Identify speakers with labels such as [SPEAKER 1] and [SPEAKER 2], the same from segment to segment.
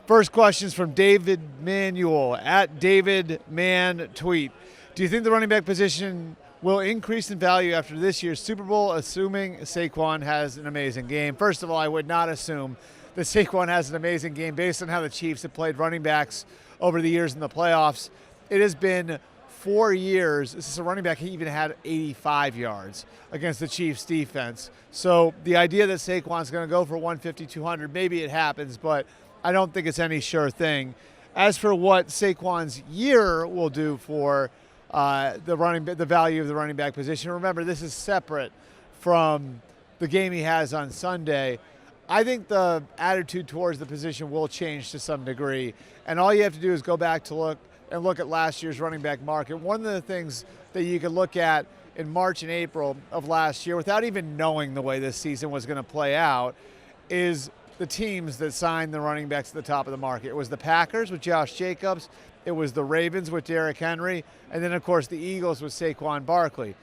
[SPEAKER 1] First question's from David Manuel at David Man Tweet. Do you think the running back position will increase in value after this year's Super Bowl, assuming Saquon has an amazing game? First of all, I would not assume that Saquon has an amazing game based on how the Chiefs have played running backs over the years in the playoffs. It has been 4 years since a running back even had 85 yards against the Chiefs defense. So the idea that Saquon's going to go for 150, 200, maybe it happens, but I don't think it's any sure thing. As for what Saquon's year will do for the value of the running back position, remember this is separate from the game he has on Sunday. I think the attitude towards the position will change to some degree, and all you have to do is go back to look at last year's running back market. One of the things that you could look at in March and April of last year, without even knowing the way this season was going to play out, is the teams that signed the running backs at the top of the market. It was the Packers with Josh Jacobs, it was the Ravens with Derrick Henry, and then of course the Eagles with Saquon Barkley.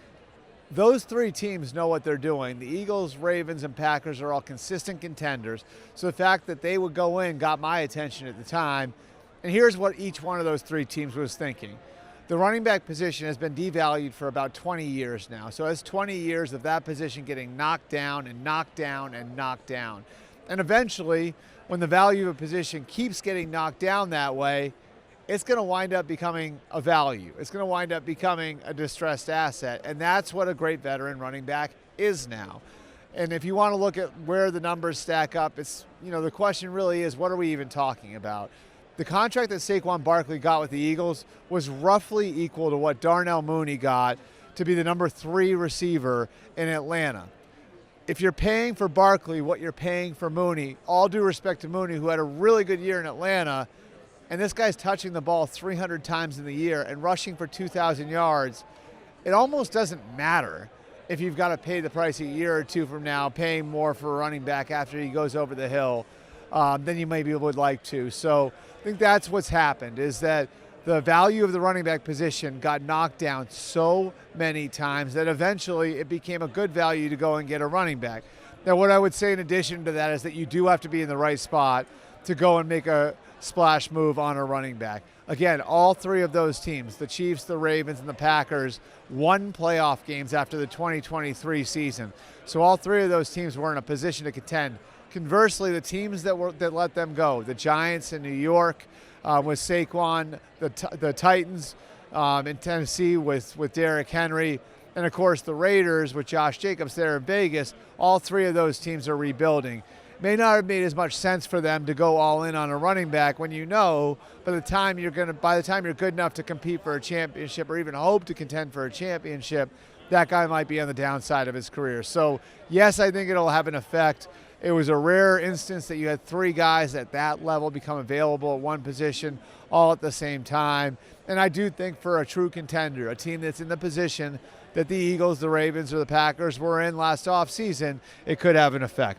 [SPEAKER 1] Those three teams know what they're doing. The Eagles, Ravens, and Packers are all consistent contenders. So the fact that they would go in got my attention at the time. And here's what each one of those three teams was thinking. The running back position has been devalued for about 20 years now. So that's 20 years of that position getting knocked down and knocked down and knocked down. And eventually, when the value of a position keeps getting knocked down that way, it's going to wind up becoming a value. It's going to wind up becoming a distressed asset. And that's what a great veteran running back is now. And if you want to look at where the numbers stack up, it's, the question really is, what are we even talking about? The contract that Saquon Barkley got with the Eagles was roughly equal to what Darnell Mooney got to be the number 3 receiver in Atlanta. If you're paying for Barkley what you're paying for Mooney, all due respect to Mooney, who had a really good year in Atlanta, and this guy's touching the ball 300 times in the year and rushing for 2,000 yards, it almost doesn't matter if you've got to pay the price a year or two from now, paying more for a running back after he goes over the hill than you maybe would like to. So I think that's what's happened, is that the value of the running back position got knocked down so many times that eventually it became a good value to go and get a running back. Now, what I would say in addition to that is that you do have to be in the right spot to go and make a splash move on a running back. Again, all three of those teams, the Chiefs, the Ravens, and the Packers, won playoff games after the 2023 season. So all three of those teams were in a position to contend. Conversely, the teams that let them go, the Giants in New York with Saquon, the Titans in Tennessee with Derrick Henry, and of course the Raiders with Josh Jacobs there in Vegas, all three of those teams are rebuilding. May not have made as much sense for them to go all in on a running back when by the time you're good enough to compete for a championship or even hope to contend for a championship, that guy might be on the downside of his career. So yes, I think it'll have an effect. It was a rare instance that you had three guys at that level become available at one position all at the same time. And I do think for a true contender, a team that's in the position that the Eagles, the Ravens, or the Packers were in last offseason, it could have an effect.